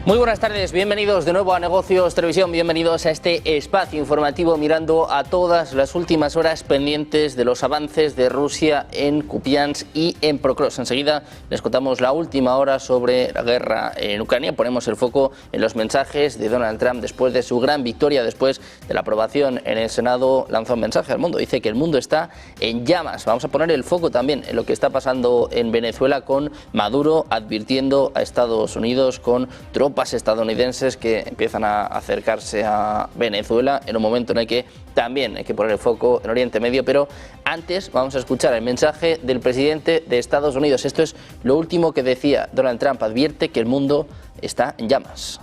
Muy buenas tardes, bienvenidos de nuevo a Negocios Televisión, bienvenidos a este espacio informativo mirando a todas las últimas horas pendientes de los avances de Rusia en Kupiansk y en Prokrovsk. Enseguida les contamos la última hora sobre la guerra en Ucrania. Ponemos el foco en los mensajes de Donald Trump después de su gran victoria, después de la aprobación en el Senado. Lanza un mensaje al mundo, dice que el mundo está en llamas. Vamos a poner el foco también en lo que está pasando en Venezuela, con Maduro advirtiendo a Estados Unidos, con tropas estadounidenses que empiezan a acercarse a Venezuela en un momento en el que también hay que poner el foco en Oriente Medio. Pero antes vamos a escuchar el mensaje del presidente de Estados Unidos. Esto es lo último que decía Donald Trump. Advierte que el mundo está en llamas.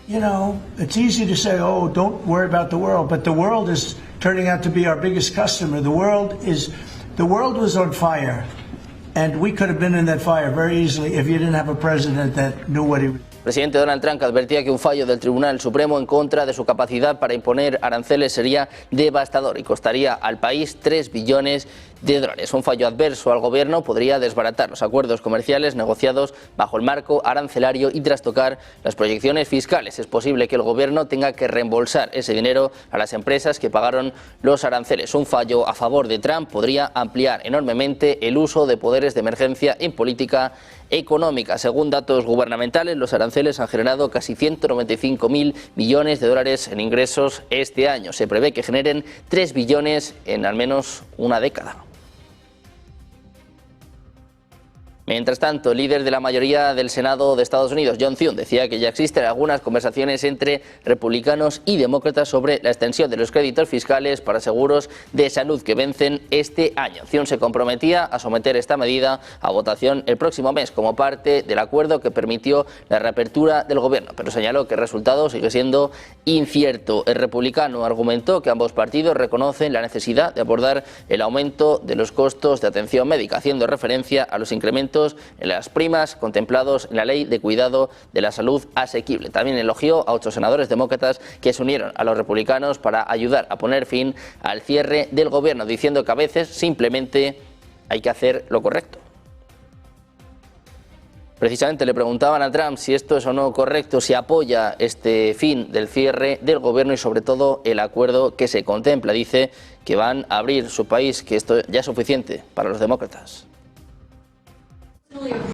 You know, it's easy to say, oh, don't worry about the world, but the world is turning out to be our biggest customer. The world was on fire. And we could have been in that fire very easily if you didn't have a president that knew what he was. El presidente Donald Trump advertía que un fallo del Tribunal Supremo en contra de su capacidad para imponer aranceles sería devastador y costaría al país 3 billones de dólares. Un fallo adverso al gobierno podría desbaratar los acuerdos comerciales negociados bajo el marco arancelario y trastocar las proyecciones fiscales. Es posible que el gobierno tenga que reembolsar ese dinero a las empresas que pagaron los aranceles. Un fallo a favor de Trump podría ampliar enormemente el uso de poderes de emergencia en política económica. Según datos gubernamentales, los aranceles han generado casi 195.000 millones de dólares en ingresos este año. Se prevé que generen 3 billones en al menos una década. Mientras tanto, el líder de la mayoría del Senado de Estados Unidos, John Thune, decía que ya existen algunas conversaciones entre republicanos y demócratas sobre la extensión de los créditos fiscales para seguros de salud que vencen este año. Thune se comprometía a someter esta medida a votación el próximo mes como parte del acuerdo que permitió la reapertura del gobierno, pero señaló que el resultado sigue siendo incierto. El republicano argumentó que ambos partidos reconocen la necesidad de abordar el aumento de los costos de atención médica, haciendo referencia a los incrementos en las primas contemplados en la Ley de Cuidado de la Salud Asequible. También elogió a 8 senadores demócratas que se unieron a los republicanos para ayudar a poner fin al cierre del gobierno, diciendo que a veces simplemente hay que hacer lo correcto. Precisamente le preguntaban a Trump si esto es o no correcto, si apoya este fin del cierre del gobierno y sobre todo el acuerdo que se contempla. Dice que van a abrir su país, que esto ya es suficiente para los demócratas.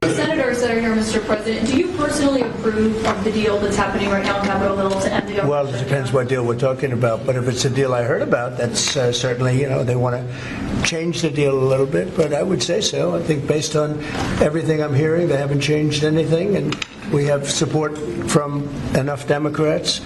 Senators that are here, Mr. President, do you personally approve of the deal that's happening right now in Capitol Hill to end the... Well, it depends what deal we're talking about, but if it's a deal I heard about, that's certainly, you know, they want to change the deal a little bit, but I would say so. I think based on everything I'm hearing, they haven't changed anything, and we have support from enough Democrats,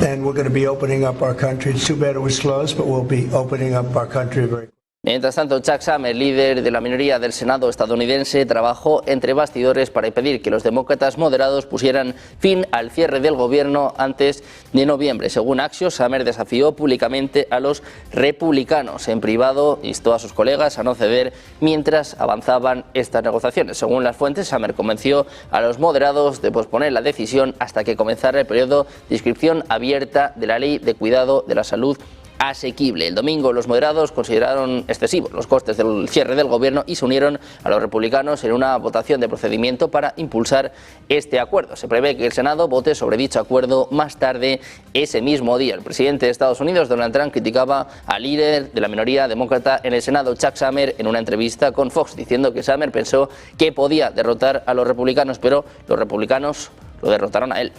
and we're going to be opening up our country. It's too bad it was closed, but we'll be opening up our country very quickly. Mientras tanto, Chuck Schumer, líder de la minoría del Senado estadounidense, trabajó entre bastidores para impedir que los demócratas moderados pusieran fin al cierre del gobierno antes de noviembre. Según Axios, Schumer desafió públicamente a los republicanos. En privado, instó a sus colegas a no ceder mientras avanzaban estas negociaciones. Según las fuentes, Schumer convenció a los moderados de posponer la decisión hasta que comenzara el periodo de inscripción abierta de la Ley de Cuidado de la Salud Asequible. El domingo los moderados consideraron excesivos los costes del cierre del gobierno y se unieron a los republicanos en una votación de procedimiento para impulsar este acuerdo. Se prevé que el Senado vote sobre dicho acuerdo más tarde ese mismo día. El presidente de Estados Unidos, Donald Trump, criticaba al líder de la minoría demócrata en el Senado, Chuck Schumer, en una entrevista con Fox, diciendo que Schumer pensó que podía derrotar a los republicanos, pero los republicanos lo derrotaron a él.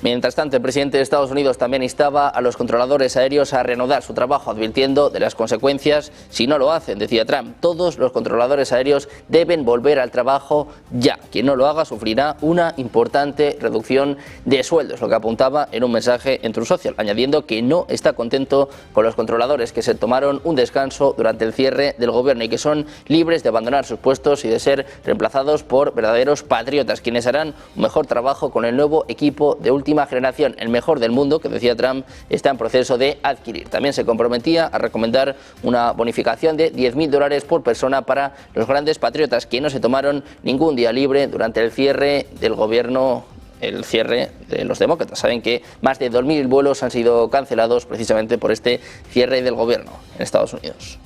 Mientras tanto, el presidente de Estados Unidos también instaba a los controladores aéreos a reanudar su trabajo, advirtiendo de las consecuencias si no lo hacen. Decía Trump, todos los controladores aéreos deben volver al trabajo ya. Quien no lo haga sufrirá una importante reducción de sueldos, lo que apuntaba en un mensaje en Truth Social, añadiendo que no está contento con los controladores que se tomaron un descanso durante el cierre del gobierno y que son libres de abandonar sus puestos y de ser reemplazados por verdaderos patriotas, quienes harán un mejor trabajo con el nuevo equipo de última generación, el mejor del mundo, que decía Trump está en proceso de adquirir. También se comprometía a recomendar una bonificación de $10.000 por persona para los grandes patriotas que no se tomaron ningún día libre durante el cierre del gobierno, el cierre de los demócratas. Saben que más de 2.000 vuelos han sido cancelados precisamente por este cierre del gobierno en Estados Unidos.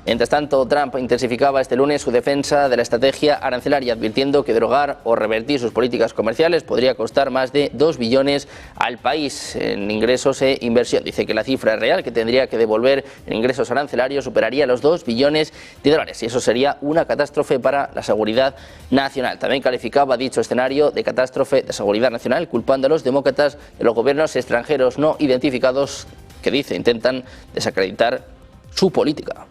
Mientras tanto, Trump intensificaba este lunes su defensa de la estrategia arancelaria, advirtiendo que derogar o revertir sus políticas comerciales podría costar más de 2 billones al país en ingresos e inversión. Dice que la cifra real que tendría que devolver en ingresos arancelarios superaría los 2 billones de dólares y eso sería una catástrofe para la seguridad nacional. También calificaba dicho escenario de catástrofe de seguridad nacional, culpando a los demócratas de los gobiernos extranjeros no identificados que dice intentan desacreditar su política.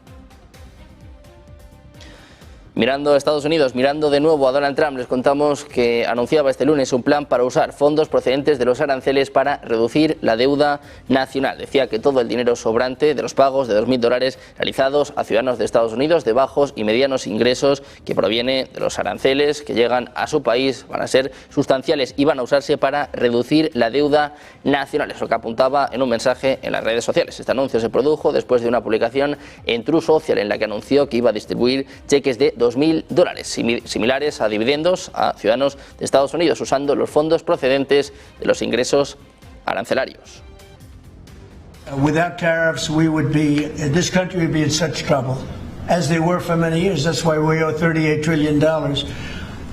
Mirando a Estados Unidos, mirando de nuevo a Donald Trump, les contamos que anunciaba este lunes un plan para usar fondos procedentes de los aranceles para reducir la deuda nacional. Decía que todo el dinero sobrante de los pagos de $2.000 realizados a ciudadanos de Estados Unidos de bajos y medianos ingresos que proviene de los aranceles que llegan a su país van a ser sustanciales y van a usarse para reducir la deuda nacional. Es lo que apuntaba en un mensaje en las redes sociales. Este anuncio se produjo después de una publicación en Truth Social en la que anunció que iba a distribuir cheques de $2.000 similares a dividendos a ciudadanos de Estados Unidos usando los fondos procedentes de los ingresos arancelarios. Without tariffs, this country would be in such trouble, as they were for many years. That's why we owe $38 trillion.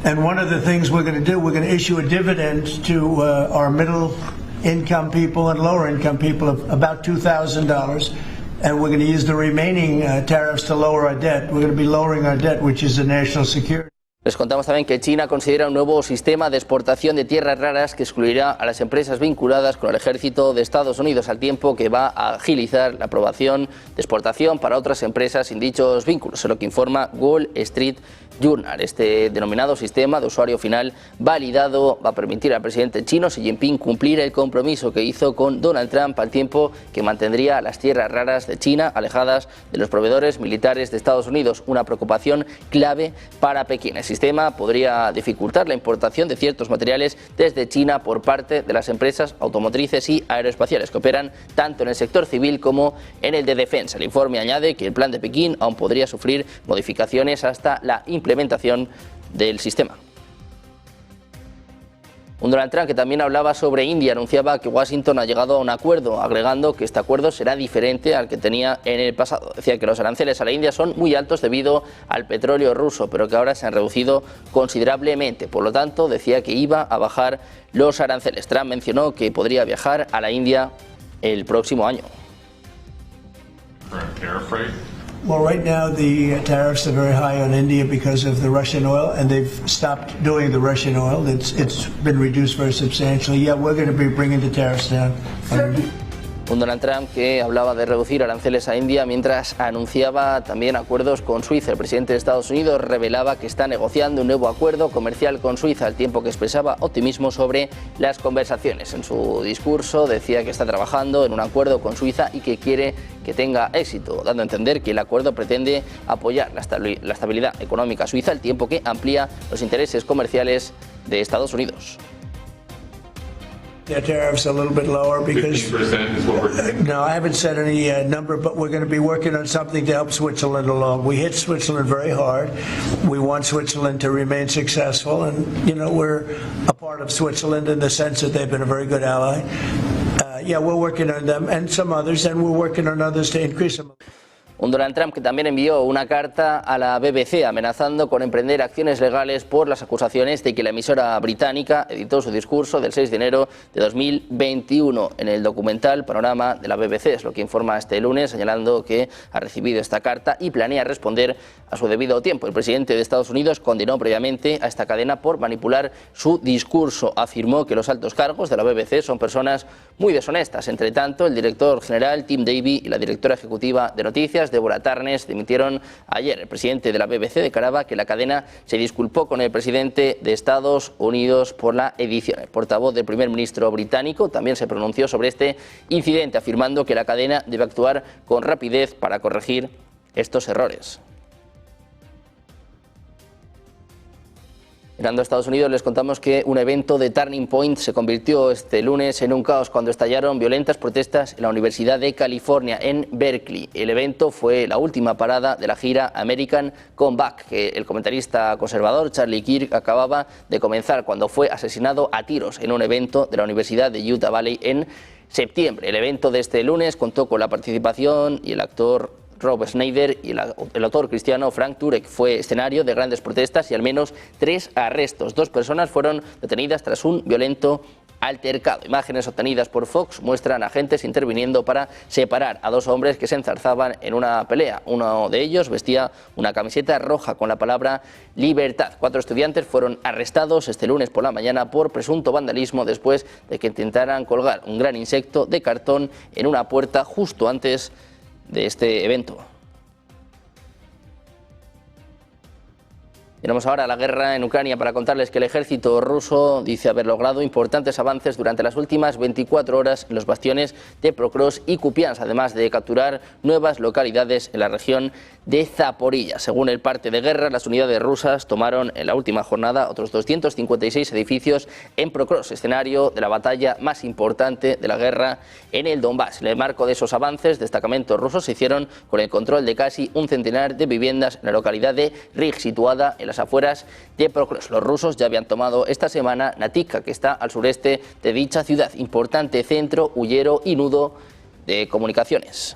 And one of the things we're going to do, we're going to issue a dividend to our middle-income people and lower-income people of about $2,000. And we're going to use the remaining tariffs to lower our debt. We're going to be lowering our debt, which is the national security. Les contamos también que China considera un nuevo sistema de exportación de tierras raras que excluirá a las empresas vinculadas con el ejército de Estados Unidos, al tiempo que va a agilizar la aprobación de exportación para otras empresas sin dichos vínculos, es lo que informa Wall Street Journal. Este denominado sistema de usuario final validado va a permitir al presidente chino Xi Jinping cumplir el compromiso que hizo con Donald Trump, al tiempo que mantendría las tierras raras de China alejadas de los proveedores militares de Estados Unidos, una preocupación clave para Pekín. El sistema podría dificultar la importación de ciertos materiales desde China por parte de las empresas automotrices y aeroespaciales que operan tanto en el sector civil como en el de defensa. El informe añade que el plan de Pekín aún podría sufrir modificaciones hasta la implementación del sistema. Un Donald Trump que también hablaba sobre India, anunciaba que Washington ha llegado a un acuerdo, agregando que este acuerdo será diferente al que tenía en el pasado. Decía que los aranceles a la India son muy altos debido al petróleo ruso, pero que ahora se han reducido considerablemente. Por lo tanto, decía que iba a bajar los aranceles. Trump mencionó que podría viajar a la India el próximo año. Well, right now the tariffs are very high on India because of the Russian oil, and they've stopped doing the Russian oil. It's been reduced very substantially. Yeah, we're going to be bringing the tariffs down. Un Donald Trump que hablaba de reducir aranceles a India mientras anunciaba también acuerdos con Suiza. El presidente de Estados Unidos revelaba que está negociando un nuevo acuerdo comercial con Suiza, al tiempo que expresaba optimismo sobre las conversaciones. En su discurso decía que está trabajando en un acuerdo con Suiza y que quiere que tenga éxito, dando a entender que el acuerdo pretende apoyar la estabilidad económica suiza, al tiempo que amplía los intereses comerciales de Estados Unidos. Their tariffs a little bit lower because 15% is what we're doing. No, I haven't said any number, but we're going to be working on something to help Switzerland along. We hit Switzerland very hard. We want Switzerland to remain successful, and you know we're a part of Switzerland in the sense that they've been a very good ally. Yeah, we're working on them and some others, and we're working on others to increase them. Un Donald Trump que también envió una carta a la BBC amenazando con emprender acciones legales por las acusaciones de que la emisora británica editó su discurso del 6 de enero de 2021 en el documental Panorama de la BBC. Es lo que informa este lunes, señalando que ha recibido esta carta y planea responder a su debido tiempo. El presidente de Estados Unidos condenó previamente a esta cadena por manipular su discurso. Afirmó que los altos cargos de la BBC son personas muy deshonestas. Entre tanto, el director general Tim Davie y la directora ejecutiva de noticias Deborah Tarnes dimitieron ayer. El presidente de la BBC declaraba que la cadena se disculpó con el presidente de Estados Unidos por la edición. El portavoz del primer ministro británico también se pronunció sobre este incidente, afirmando que la cadena debe actuar con rapidez para corregir estos errores. Mirando a Estados Unidos, les contamos que un evento de Turning Point se convirtió este lunes en un caos cuando estallaron violentas protestas en la Universidad de California, en Berkeley. El evento fue la última parada de la gira American Comeback, que el comentarista conservador Charlie Kirk acababa de comenzar cuando fue asesinado a tiros en un evento de la Universidad de Utah Valley en septiembre. El evento de este lunes contó con la participación y el actor Rob Schneider y el autor cristiano Frank Turek. Fue escenario de grandes protestas y al menos 3 arrestos. 2 personas fueron detenidas tras un violento altercado. Imágenes obtenidas por Fox muestran agentes interviniendo para separar a 2 hombres que se enzarzaban en una pelea. Uno de ellos vestía una camiseta roja con la palabra libertad. 4 estudiantes fueron arrestados este lunes por la mañana por presunto vandalismo después de que intentaran colgar un gran insecto de cartón en una puerta justo antes de este evento. Tenemos ahora la guerra en Ucrania para contarles que el ejército ruso dice haber logrado importantes avances durante las últimas 24 horas en los bastiones de Prokrovsk y Kupiansk, además de capturar nuevas localidades en la región de Zaporilla. Según el parte de guerra, las unidades rusas tomaron en la última jornada otros 256 edificios en Prokrovsk, escenario de la batalla más importante de la guerra en el Donbass. En el marco de esos avances, destacamentos rusos se hicieron con el control de casi un centenar de viviendas en la localidad de Rig, situada en las afueras de Prokrovsk. Los rusos ya habían tomado esta semana Nativka, que está al sureste de dicha ciudad, importante centro, huyero y nudo de comunicaciones.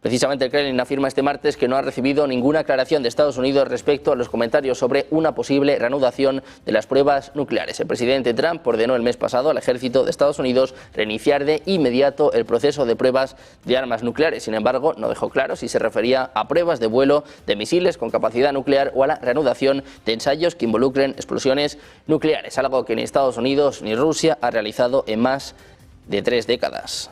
Precisamente el Kremlin afirma este martes que no ha recibido ninguna aclaración de Estados Unidos respecto a los comentarios sobre una posible reanudación de las pruebas nucleares. El presidente Trump ordenó el mes pasado al ejército de Estados Unidos reiniciar de inmediato el proceso de pruebas de armas nucleares. Sin embargo, no dejó claro si se refería a pruebas de vuelo de misiles con capacidad nuclear o a la reanudación de ensayos que involucren explosiones nucleares, algo que ni Estados Unidos ni Rusia ha realizado en más de 3 décadas.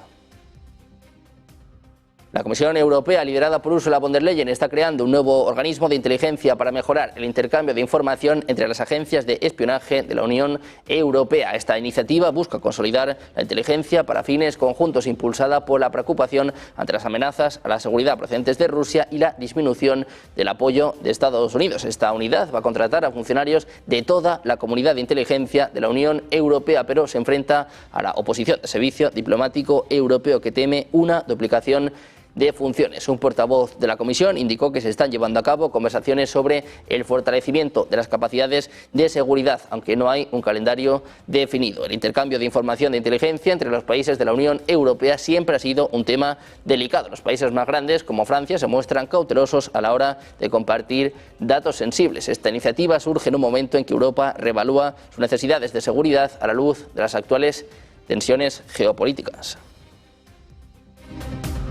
La Comisión Europea, liderada por Ursula von der Leyen, está creando un nuevo organismo de inteligencia para mejorar el intercambio de información entre las agencias de espionaje de la Unión Europea. Esta iniciativa busca consolidar la inteligencia para fines conjuntos, impulsada por la preocupación ante las amenazas a la seguridad procedentes de Rusia y la disminución del apoyo de Estados Unidos. Esta unidad va a contratar a funcionarios de toda la comunidad de inteligencia de la Unión Europea, pero se enfrenta a la oposición del Servicio Diplomático Europeo, que teme una duplicación de funciones. Un portavoz de la Comisión indicó que se están llevando a cabo conversaciones sobre el fortalecimiento de las capacidades de seguridad, aunque no hay un calendario definido. El intercambio de información de inteligencia entre los países de la Unión Europea siempre ha sido un tema delicado. Los países más grandes, como Francia, se muestran cautelosos a la hora de compartir datos sensibles. Esta iniciativa surge en un momento en que Europa reevalúa sus necesidades de seguridad a la luz de las actuales tensiones geopolíticas.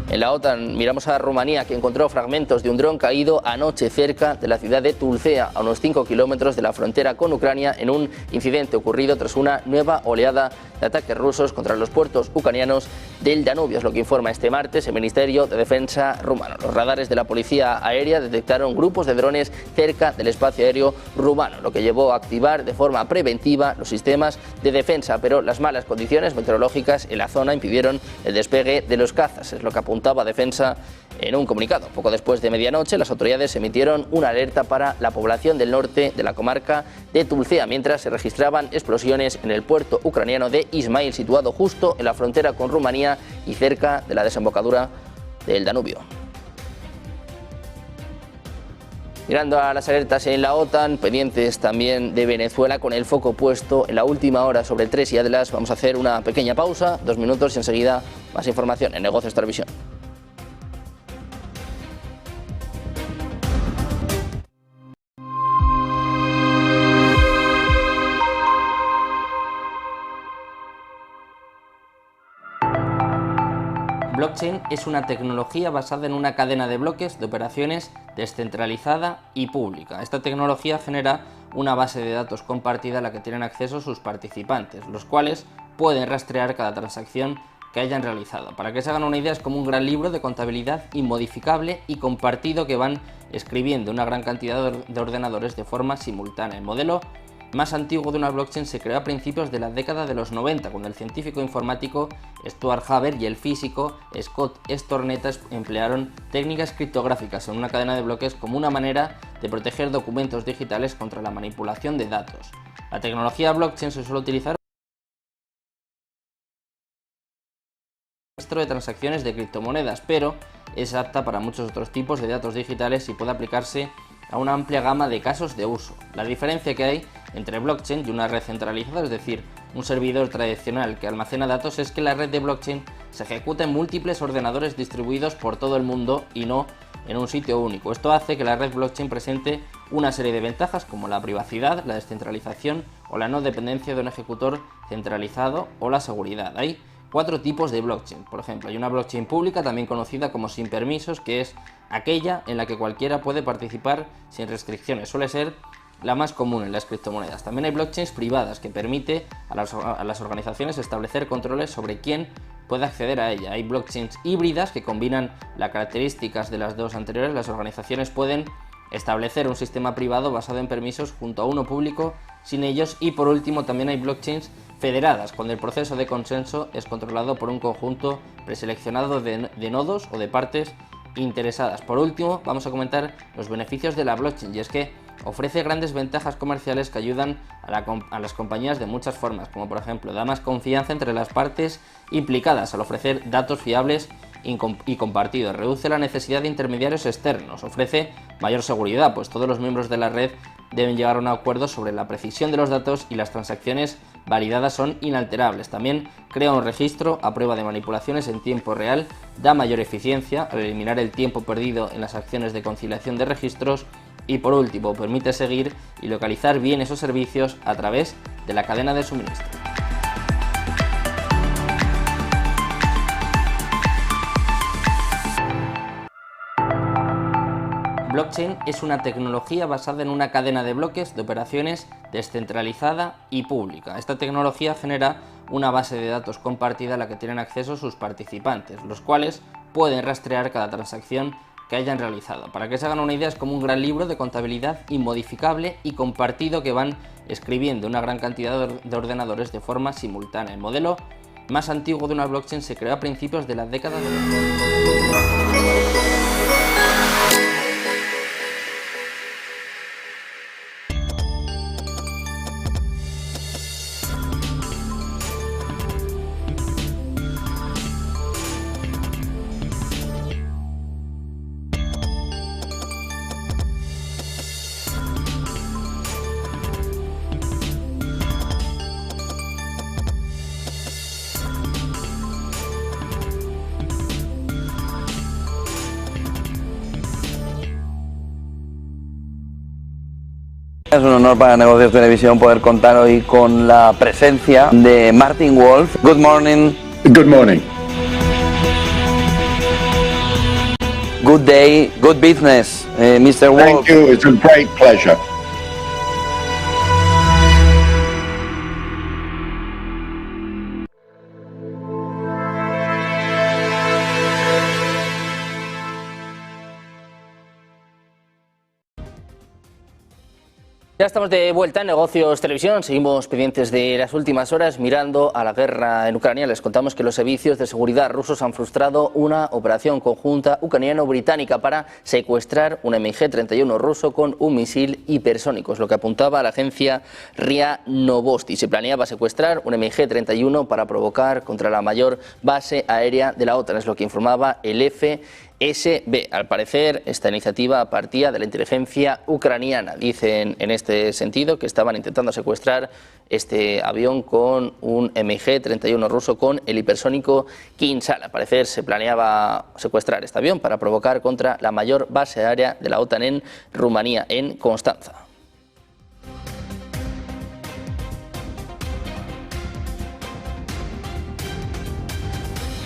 En la OTAN miramos a Rumanía, que encontró fragmentos de un dron caído anoche cerca de la ciudad de Tulcea, a unos 5 kilómetros de la frontera con Ucrania, en un incidente ocurrido tras una nueva oleada de ataques rusos contra los puertos ucranianos del Danubio. Es lo que informa este martes el Ministerio de Defensa rumano. Los radares de la policía aérea detectaron grupos de drones cerca del espacio aéreo rumano, lo que llevó a activar de forma preventiva los sistemas de defensa, pero las malas condiciones meteorológicas en la zona impidieron el despegue de los cazas, es lo que apuntaba Defensa en un comunicado. Poco después de medianoche, las autoridades emitieron una alerta para la población del norte de la comarca de Tulcea, mientras se registraban explosiones en el puerto ucraniano de Ismail, situado justo en la frontera con Rumanía y cerca de la desembocadura del Danubio. Mirando a las alertas en la OTAN, pendientes también de Venezuela, con el foco puesto en la última hora sobre el 3 y Atlas. Vamos a hacer una pequeña pausa, 2 minutos y enseguida más información en Negocios Televisión. Blockchain es una tecnología basada en una cadena de bloques de operaciones descentralizada y pública. Esta tecnología genera una base de datos compartida a la que tienen acceso sus participantes, los cuales pueden rastrear cada transacción que hayan realizado. Para que se hagan una idea, es como un gran libro de contabilidad inmodificable y compartido que van escribiendo una gran cantidad de ordenadores de forma simultánea. El modelo más antiguo de una blockchain se creó a principios de la década de los 90, cuando el científico informático Stuart Haber y el físico Scott Stornetta emplearon técnicas criptográficas en una cadena de bloques como una manera de proteger documentos digitales contra la manipulación de datos. La tecnología blockchain se suele utilizar de transacciones de criptomonedas, pero es apta para muchos otros tipos de datos digitales y puede aplicarse a una amplia gama de casos de uso. La diferencia que hay entre blockchain y una red centralizada, es decir, un servidor tradicional que almacena datos, es que la red de blockchain se ejecuta en múltiples ordenadores distribuidos por todo el mundo y no en un sitio único. Esto hace que la red blockchain presente una serie de ventajas como la privacidad, la descentralización o la no dependencia de un ejecutor centralizado o la seguridad. Hay 4 tipos de blockchain. Por ejemplo, hay una blockchain pública, también conocida como sin permisos, que es aquella en la que cualquiera puede participar sin restricciones. Suele ser la más común en las criptomonedas. También hay blockchains privadas que permite a las organizaciones establecer controles sobre quién puede acceder a ella. Hay blockchains híbridas que combinan las características de las dos anteriores. Las organizaciones pueden establecer un sistema privado basado en permisos junto a uno público sin ellos. Y por último también hay blockchains federadas, cuando el proceso de consenso es controlado por un conjunto preseleccionado de nodos o de partes interesadas. Por último, vamos a comentar los beneficios de la blockchain, y es que ofrece grandes ventajas comerciales que ayudan a las compañías de muchas formas, como por ejemplo, da más confianza entre las partes implicadas al ofrecer datos fiables y compartidos, reduce la necesidad de intermediarios externos, ofrece mayor seguridad, pues todos los miembros de la red deben llegar a un acuerdo sobre la precisión de los datos y las transacciones validadas son inalterables. También crea un registro a prueba de manipulaciones en tiempo real, da mayor eficiencia al eliminar el tiempo perdido en las acciones de conciliación de registros y por último permite seguir y localizar bienes o servicios a través de la cadena de suministro. Blockchain es una tecnología basada en una cadena de bloques de operaciones descentralizada y pública. Esta tecnología genera una base de datos compartida a la que tienen acceso sus participantes, los cuales pueden rastrear cada transacción que hayan realizado. Para que se hagan una idea, es como un gran libro de contabilidad inmodificable y compartido que van escribiendo una gran cantidad de ordenadores de forma simultánea. El modelo más antiguo de una blockchain se creó a principios de la década de los... Es un honor para Negocios Televisión poder contar hoy con la presencia de Martin Wolf. Good morning. Good morning. Good day. Good business, Mr. Wolf. Thank you. It's a great pleasure. Ya estamos de vuelta en Negocios Televisión, seguimos pendientes de las últimas horas mirando a la guerra en Ucrania. Les contamos que los servicios de seguridad rusos han frustrado una operación conjunta ucraniano-británica para secuestrar un MiG-31 ruso con un misil hipersónico, es lo que apuntaba la agencia RIA Novosti. Se planeaba secuestrar un MiG-31 para provocar contra la mayor base aérea de la OTAN, es lo que informaba el FSB. Al parecer, esta iniciativa partía de la inteligencia ucraniana. Dicen en este sentido que estaban intentando secuestrar este avión con un MiG-31 ruso con el hipersónico Kinzhal. Al parecer se planeaba secuestrar este avión para provocar contra la mayor base aérea de la OTAN en Rumanía, en Constanza.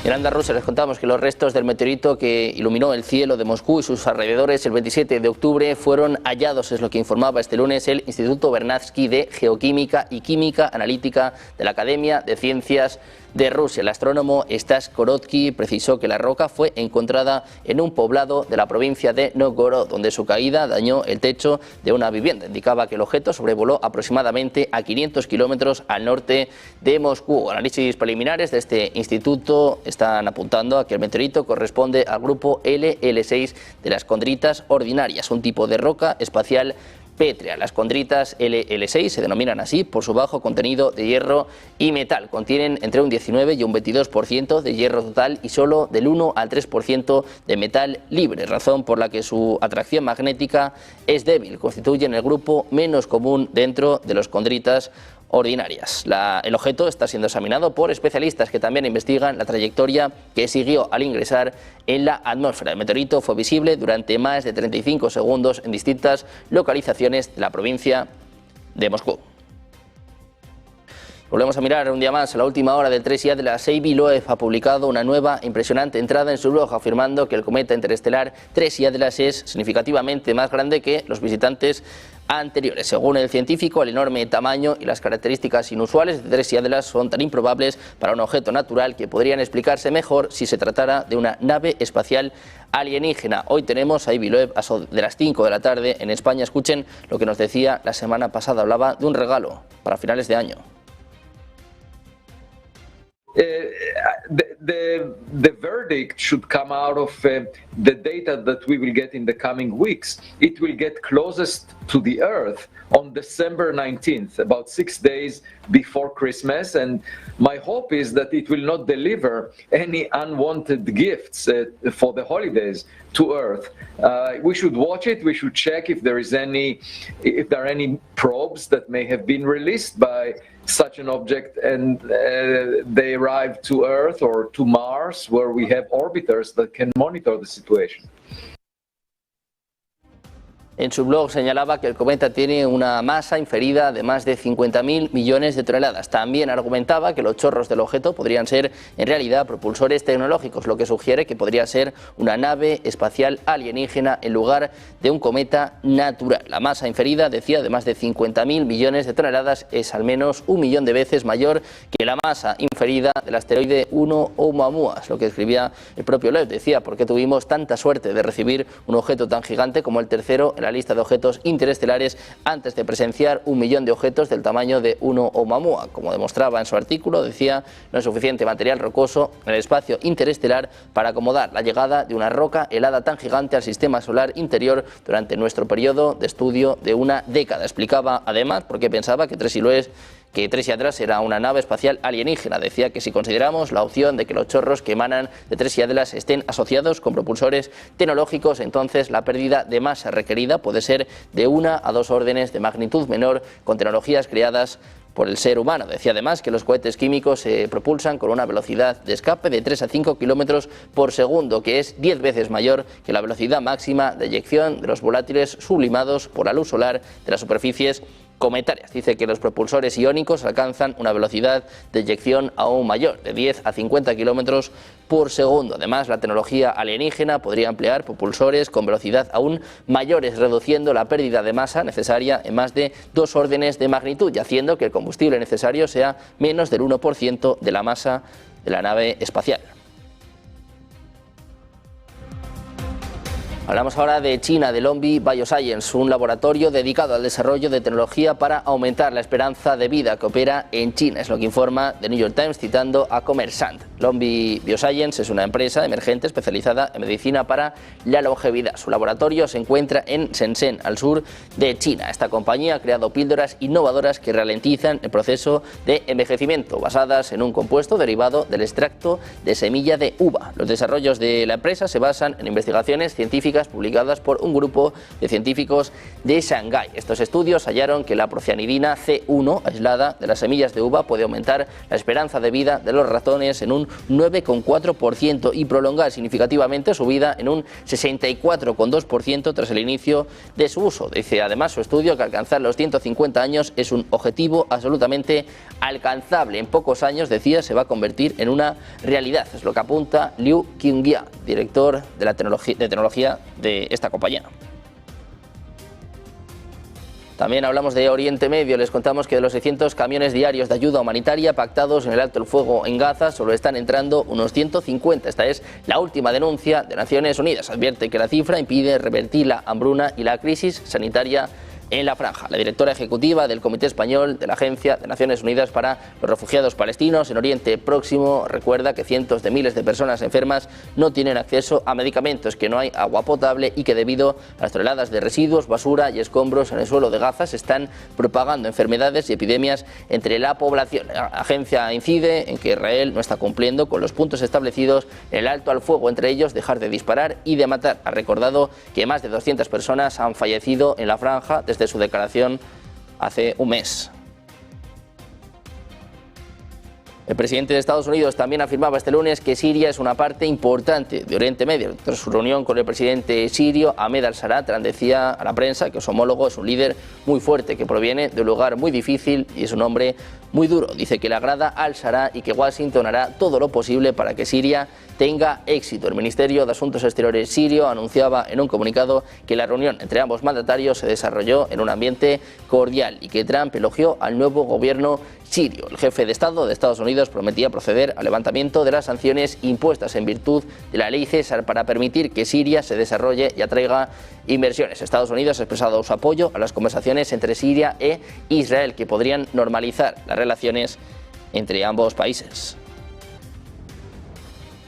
En Onda Rusia les contamos que los restos del meteorito que iluminó el cielo de Moscú y sus alrededores el 27 de octubre fueron hallados, es lo que informaba este lunes el Instituto Vernadsky de Geoquímica y Química Analítica de la Academia de Ciencias de Rusia. El astrónomo Stas Korotsky precisó que la roca fue encontrada en un poblado de la provincia de Novgorod, donde su caída dañó el techo de una vivienda. Indicaba que el objeto sobrevoló aproximadamente a 500 kilómetros al norte de Moscú. Análisis preliminares de este instituto están apuntando a que el meteorito corresponde al grupo LL6 de las condritas ordinarias, un tipo de roca espacial pétrea. Las condritas LL6 se denominan así por su bajo contenido de hierro y metal. Contienen entre un 19 y un 22% de hierro total y solo del 1 al 3% de metal libre, razón por la que su atracción magnética es débil. Constituyen el grupo menos común dentro de los condritas ordinarias. El objeto está siendo examinado por especialistas que también investigan la trayectoria que siguió al ingresar en la atmósfera. El meteorito fue visible durante más de 35 segundos en distintas localizaciones de la provincia de Moscú. Volvemos a mirar un día más a la última hora del 3 Atlas. Avi Loeb ha publicado una nueva impresionante entrada en su blog afirmando que el cometa interestelar 3 Atlas es significativamente más grande que los visitantes anteriores. Según el científico, el enorme tamaño y las características inusuales de 3 Atlas son tan improbables para un objeto natural que podrían explicarse mejor si se tratara de una nave espacial alienígena. Hoy tenemos a Avi Loeb a eso de las 5 de la tarde en España. Escuchen lo que nos decía la semana pasada. Hablaba de un regalo para finales de año. The verdict should come out of the data that we will get in the coming weeks. It will get closest to the Earth on December 19th, about 6 days before Christmas, and my hope is that it will not deliver any unwanted gifts for the holidays to Earth. We should watch it. We should check if there are any probes that may have been released by such an object, and they arrive to Earth or to Mars, where we have orbiters that can monitor the situation. En su blog señalaba que el cometa tiene una masa inferida de más de 50.000 millones de toneladas. También argumentaba que los chorros del objeto podrían ser en realidad propulsores tecnológicos, lo que sugiere que podría ser una nave espacial alienígena en lugar de un cometa natural. La masa inferida, decía, de más de 50.000 millones de toneladas es al menos 1 millón de veces mayor que la masa inferida del asteroide 1 Oumuamua, lo que escribía el propio Loeb. Decía, ¿por qué tuvimos tanta suerte de recibir un objeto tan gigante como el tercero en la lista de objetos interestelares antes de presenciar 1 millón de objetos del tamaño de 1 Oumuamua? Como demostraba en su artículo, decía, no hay suficiente material rocoso en el espacio interestelar para acomodar la llegada de una roca helada tan gigante al sistema solar interior durante nuestro periodo de estudio de una década. Explicaba además por qué pensaba que 3 Atlas era una nave espacial alienígena. Decía que si consideramos la opción de que los chorros que emanan de 3 Atlas estén asociados con propulsores tecnológicos, entonces la pérdida de masa requerida puede ser de 1 a 2 órdenes de magnitud menor con tecnologías creadas por el ser humano. Decía además que los cohetes químicos se propulsan con una velocidad de escape de 3 a 5 kilómetros por segundo, que es 10 veces mayor que la velocidad máxima de eyección de los volátiles sublimados por la luz solar de las superficies cometarias. Dice que los propulsores iónicos alcanzan una velocidad de eyección aún mayor, de 10 a 50 kilómetros por segundo. Además, la tecnología alienígena podría emplear propulsores con velocidad aún mayores, reduciendo la pérdida de masa necesaria en más de 2 órdenes de magnitud y haciendo que el combustible necesario sea menos del 1% de la masa de la nave espacial. Hablamos ahora de China, de Lonbi Bioscience, un laboratorio dedicado al desarrollo de tecnología para aumentar la esperanza de vida que opera en China. Es lo que informa The New York Times citando a Commerzbank. Lonbi Bioscience es una empresa emergente especializada en medicina para la longevidad. Su laboratorio se encuentra en Shenzhen, al sur de China. Esta compañía ha creado píldoras innovadoras que ralentizan el proceso de envejecimiento, basadas en un compuesto derivado del extracto de semilla de uva. Los desarrollos de la empresa se basan en investigaciones científicas publicadas por un grupo de científicos de Shanghái. Estos estudios hallaron que la procianidina C1 aislada de las semillas de uva puede aumentar la esperanza de vida de los ratones en un 9,4% y prolongar significativamente su vida en un 64,2% tras el inicio de su uso. Dice además su estudio que alcanzar los 150 años es un objetivo absolutamente alcanzable. En pocos años, decía, se va a convertir en una realidad. Es lo que apunta Liu Qingyia, director de la tecnología de esta compañía. También hablamos de Oriente Medio. Les contamos que de los 600 camiones diarios de ayuda humanitaria pactados en el alto el fuego en Gaza, solo están entrando unos 150. Esta es la última denuncia de Naciones Unidas. Advierte que la cifra impide revertir la hambruna y la crisis sanitaria en la franja. La directora ejecutiva del Comité Español de la Agencia de Naciones Unidas para los Refugiados Palestinos en Oriente Próximo recuerda que cientos de miles de personas enfermas no tienen acceso a medicamentos, que no hay agua potable y que debido a las toneladas de residuos, basura y escombros en el suelo de Gaza se están propagando enfermedades y epidemias entre la población. La agencia incide en que Israel no está cumpliendo con los puntos establecidos en el alto al fuego, entre ellos dejar de disparar y de matar. Ha recordado que más de 200 personas han fallecido en la franja desde su declaración hace un mes. El presidente de Estados Unidos también afirmaba este lunes que Siria es una parte importante de Oriente Medio. Tras su reunión con el presidente sirio, Ahmed al-Sharaa, decía a la prensa que su homólogo es un líder muy fuerte, que proviene de un lugar muy difícil y es un hombre muy duro. Dice que le agrada al-Sharaa y que Washington hará todo lo posible para que Siria tenga éxito. El Ministerio de Asuntos Exteriores sirio anunciaba en un comunicado que la reunión entre ambos mandatarios se desarrolló en un ambiente cordial y que Trump elogió al nuevo gobierno sirio. El jefe de Estado de Estados Unidos prometía proceder al levantamiento de las sanciones impuestas en virtud de la ley César para permitir que Siria se desarrolle y atraiga inversiones. Estados Unidos ha expresado su apoyo a las conversaciones entre Siria e Israel que podrían normalizar las relaciones entre ambos países.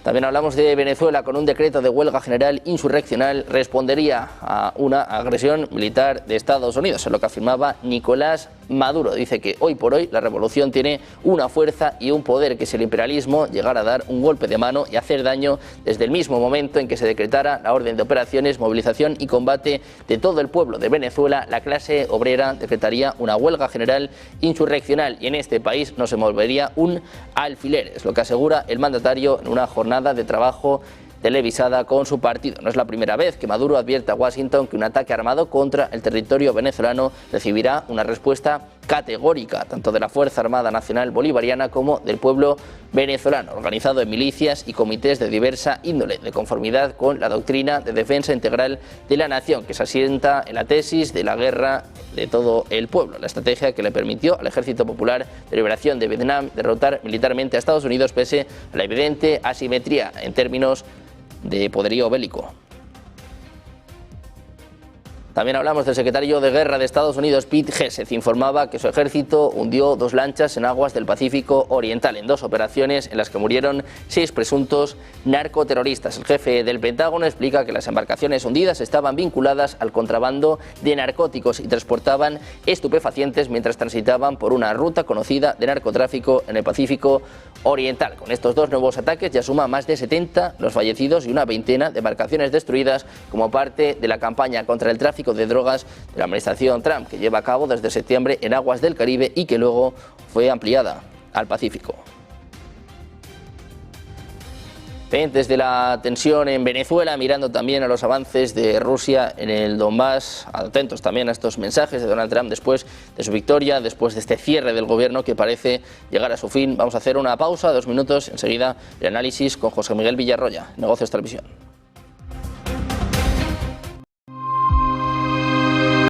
También hablamos de Venezuela. Con un decreto de huelga general insurreccional respondería a una agresión militar de Estados Unidos, es lo que afirmaba Nicolás Maduro. Dice que hoy por hoy la revolución tiene una fuerza y un poder, que si el imperialismo llegara a dar un golpe de mano y hacer daño desde el mismo momento en que se decretara la orden de operaciones, movilización y combate de todo el pueblo de Venezuela, la clase obrera decretaría una huelga general insurreccional y en este país no se movería un alfiler, es lo que asegura el mandatario en una jornada de trabajo televisada con su partido. No es la primera vez que Maduro advierte a Washington que un ataque armado contra el territorio venezolano recibirá una respuesta categórica, tanto de la Fuerza Armada Nacional Bolivariana como del pueblo venezolano, organizado en milicias y comités de diversa índole, de conformidad con la doctrina de defensa integral de la nación, que se asienta en la tesis de la guerra de todo el pueblo, la estrategia que le permitió al Ejército Popular de Liberación de Vietnam derrotar militarmente a Estados Unidos pese a la evidente asimetría en términos de poderío bélico. También hablamos del secretario de Guerra de Estados Unidos, Pete Hegseth. Informaba que su ejército hundió 2 lanchas en aguas del Pacífico Oriental en 2 operaciones en las que murieron 6 presuntos narcoterroristas. El jefe del Pentágono explica que las embarcaciones hundidas estaban vinculadas al contrabando de narcóticos y transportaban estupefacientes mientras transitaban por una ruta conocida de narcotráfico en el Pacífico Oriental. Con estos 2 nuevos ataques ya suma más de 70 los fallecidos y una veintena de embarcaciones destruidas como parte de la campaña contra el tráfico de drogas de la administración Trump, que lleva a cabo desde septiembre en aguas del Caribe y que luego fue ampliada al Pacífico. Pendientes de la tensión en Venezuela, mirando también a los avances de Rusia en el Donbass, atentos también a estos mensajes de Donald Trump después de su victoria, después de este cierre del gobierno que parece llegar a su fin. Vamos a hacer una pausa, 2 minutos, enseguida el análisis con José Miguel Villarroya, Negocios Televisión.